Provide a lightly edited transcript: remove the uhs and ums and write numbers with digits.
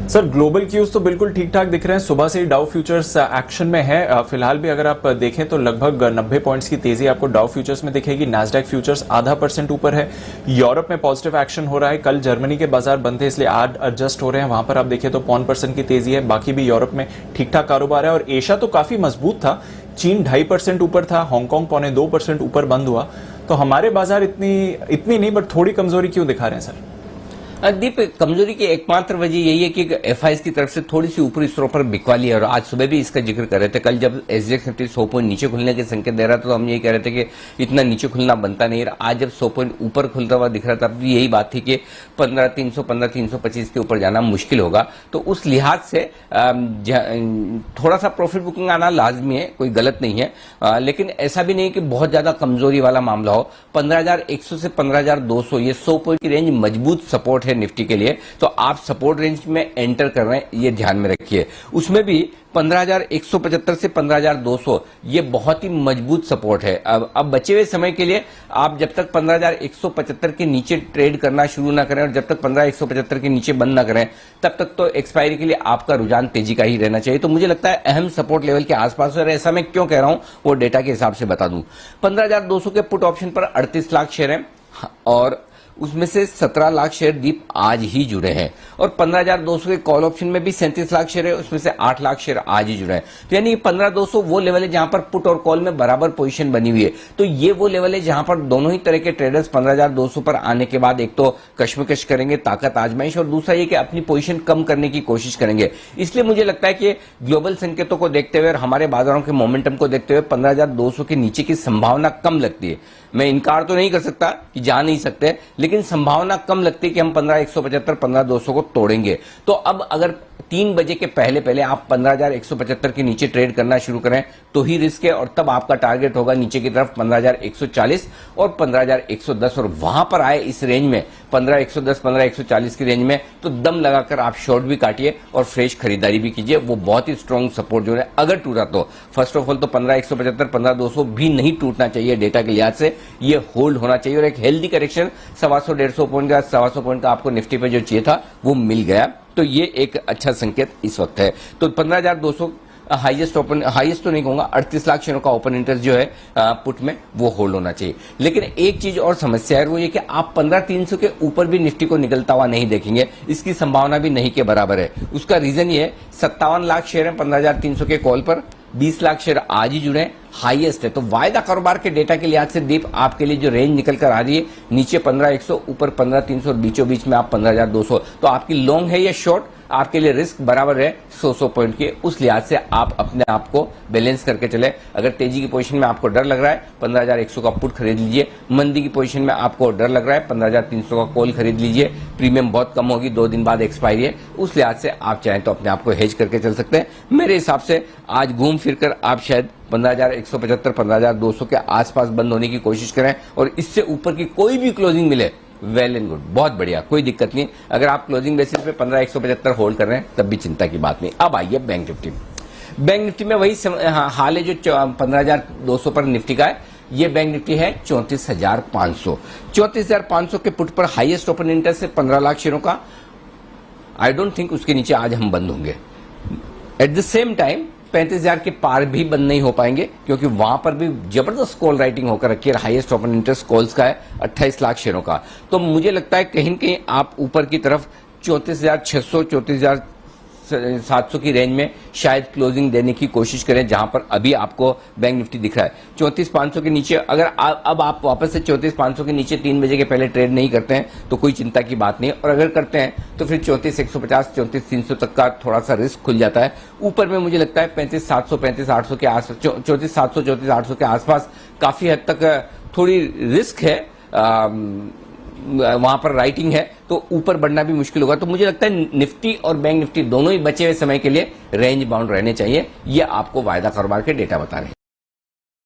Sir global cues तो बिल्कुल ठीक ठाक दिख रहे हैं। सुबह से ही डाउ फ्यूचर्स एक्शन में है। फिलहाल भी अगर आप देखें तो लगभग 90 पॉइंट्स की तेजी आपको डाउ फ्यूचर्स में दिखेगी। नैस्डैक फ्यूचर्स ½ % ऊपर है। यूरोप में पॉजिटिव एक्शन हो रहा है। कल जर्मनी के बाजार बंद थे इसलिए आज एडजस्ट हो रहे हैं। वहां पर आप देखिए तो 0.5% की तेजी है। बाकी भी यूरोप में ठीक ठाक कारोबार है और एशिया तो काफी मजबूत था। चीन 2.5% ऊपर था। हांगकांग 2.25% ऊपर बंद हुआ। तो हमारे बाजार इतनी नहीं बट थोड़ी कमजोरी क्यों दिखा रहे हैं सर? दीप, कमजोरी की एकमात्र वजह यही है कि एफआईएस की तरफ से थोड़ी सी ऊपरी स्तरों पर बिकवाली है और आज सुबह भी इसका जिक्र कर रहे थे। कल जब एसजीएक्स निफ्टी 100 पॉइंट नीचे खुलने के संकेत दे रहा था तो हम यही कह रहे थे कि इतना नीचे खुलना बनता नहीं है। आज जब 100 पॉइंट ऊपर खुलता हुआ दिख रहा था तब यही बात थी कि 15,300 15,325 के ऊपर जाना मुश्किल होगा। तो उस लिहाज से थोड़ा सा प्रॉफिट बुकिंग आना लाजमी है, कोई गलत नहीं है, लेकिन ऐसा भी नहीं कि बहुत ज्यादा कमजोरी वाला मामला हो। 15,100 से 15,200 ये 100 पॉइंट की रेंज मजबूत सपोर्ट है निफ्टी के लिए। तो आप सपोर्ट रेंज में एंटर कर रहे हैं, ये ध्यान में रखिए। उसमें भी 15,175 से 15,200 ये बहुत ही मजबूत सपोर्ट है। अब बचे हुए समय के लिए आप जब तक 15,175 के नीचे ट्रेड करना शुरू ना करें और जब तक 15,175 के नीचे बंद ना करें तब तक तो एक्सपायरी के लिए आपका रुझान तेजी का ही रहना चाहिए। तो मुझे लगता है अहम सपोर्ट लेवल के आसपास, और ऐसा मैं क्यों कह रहा हूं वो डेटा के हिसाब से बता दूं। 15,200 के पुट ऑप्शन पर 38 लाख शेयर हैं और उसमें से 17 लाख शेयर दीप आज ही जुड़े हैं और 15,200 के कॉल ऑप्शन में भी 37 लाख शेयर है, उसमें से 8 लाख शेयर आज ही जुड़े हैं। तो यानी 15,200 वो लेवल है जहां पर पुट और कॉल में बराबर पोजीशन बनी हुई है। तो ये वो लेवल है जहां पर दोनों ही तरह के ट्रेडर्स 15,200 पर आने के बाद एक तो कश्मकश करेंगे, ताकत आजमाइश, और दूसरा ये कि अपनी पोजीशन कम करने की कोशिश करेंगे। इसलिए मुझे लगता है कि ग्लोबल संकेतों को देखते हुए और हमारे बाजारों के मोमेंटम को देखते हुए 15,200 के नीचे की संभावना कम लगती है। मैं इनकार तो नहीं कर सकता कि जा नहीं सकते, लेकिन संभावना कम लगती है कि हम 15,175 15,200 को तोड़ेंगे। तो अब अगर 3 बजे के पहले पहले आप 15,175 के नीचे ट्रेड करना शुरू करें तो ही रिस्क है, और तब आपका टारगेट होगा नीचे की तरफ 15,140 और 15,110, और वहां पर आए इस रेंज में 15,110 15,140 की रेंज में तो दम लगाकर आप शॉर्ट भी काटिए और फ्रेश खरीदारी भी कीजिए। वो बहुत ही स्ट्रॉन्ग सपोर्ट जो है अगर टूटा तो फर्स्ट ऑफ ऑल तो 15,175 15,200 भी नहीं टूटना चाहिए। डेटा के लिहाज से ये होल्ड होना चाहिए और एक हेल्दी करेक्शन 125 पॉइंट का 125 पॉइंट का आपको निफ्टी पे जो चाहिए था वो मिल गया। तो ये एक अच्छा संकेत इस वक्त है। तो 15,200 हाईएस्ट तो नहीं कहूंगा, 38 लाख शेयरों का ओपन इंटरेस्ट जो है पुट में वो होल्ड होना चाहिए। लेकिन एक चीज और समस्या है वो ये कि आप 15,300 के ऊपर भी निफ्टी को निकलता हुआ नहीं देखेंगे, इसकी संभावना भी नहीं के बराबर है। उसका रीजन ये है 57 लाख शेयर है 15,300 के कॉल पर, 20 लाख शेयर आज ही जुड़े, हाईएस्ट है। तो वायदा कारोबार के डेटा के लिहाज से दीप आपके लिए जो रेंज निकल कर आ रही है नीचे 15,100 ऊपर 15,300 और बीचों बीच में आप 15,200, तो आपकी लॉन्ग है या शॉर्ट आपके लिए रिस्क बराबर है 100 पॉइंट के। उस लिहाज से आप अपने आप को बैलेंस करके चले। अगर तेजी की पोजीशन में आपको डर लग रहा है 15,100 का पुट खरीद लीजिए, मंदी की पोजीशन में आपको डर लग रहा है 15,300 का कॉल खरीद लीजिए। प्रीमियम बहुत कम होगी, 2 दिन बाद एक्सपायरी है, उस लिहाज से आप चाहें तो अपने आप को हेज करके चल सकते हैं। मेरे हिसाब से आज घूम फिर कर आप शायद 15,175 15,200 के आसपास बंद होने की कोशिश करें और इससे ऊपर की कोई भी क्लोजिंग मिले वेल एंड गुड, बहुत बढ़िया, कोई दिक्कत नहीं। अगर आप क्लोजिंग बेसिस पे 15,175 होल्ड कर रहे हैं तब भी चिंता की बात नहीं। अब आइए बैंक निफ्टी में। बैंक निफ्टी में वही हाल है जो 15,200 पर निफ्टी का है। ये बैंक निफ्टी है 34,500। 34,500 के पुट पर हाईएस्ट ओपन इंटरेस्ट है 15 लाख शेयरों का। आई डोंट थिंक उसके नीचे आज हम बंद होंगे। एट द सेम टाइम 35,000 के पार भी बंद नहीं हो पाएंगे क्योंकि वहां पर भी जबरदस्त कॉल राइटिंग होकर रखी है। हाईएस्ट ओपन इंटरेस्ट कॉल्स का है 28 लाख शेयरों का। तो मुझे लगता है कहीं न कहीं आप ऊपर की तरफ 34,600 34,700 की रेंज में शायद क्लोजिंग देने की कोशिश करें, जहां पर अभी आपको बैंक निफ्टी दिख रहा है 34,500 के नीचे। अगर अब आप वापस से 34,500 के नीचे 3 बजे के पहले ट्रेड नहीं करते हैं तो कोई चिंता की बात नहीं, और अगर करते हैं तो फिर 34,150 34,300 तक का थोड़ा सा रिस्क खुल जाता है। ऊपर में मुझे लगता है 35,700 35,800 के आसपास 34,700 34,800 के आसपास काफी हद तक थोड़ी रिस्क है, वहां पर राइटिंग है तो ऊपर बढ़ना भी मुश्किल होगा। तो मुझे लगता है निफ्टी और बैंक निफ्टी दोनों ही बचे हुए समय के लिए रेंज बाउंड रहने चाहिए। ये आपको वायदा कारोबार के डेटा बता रहे हैं।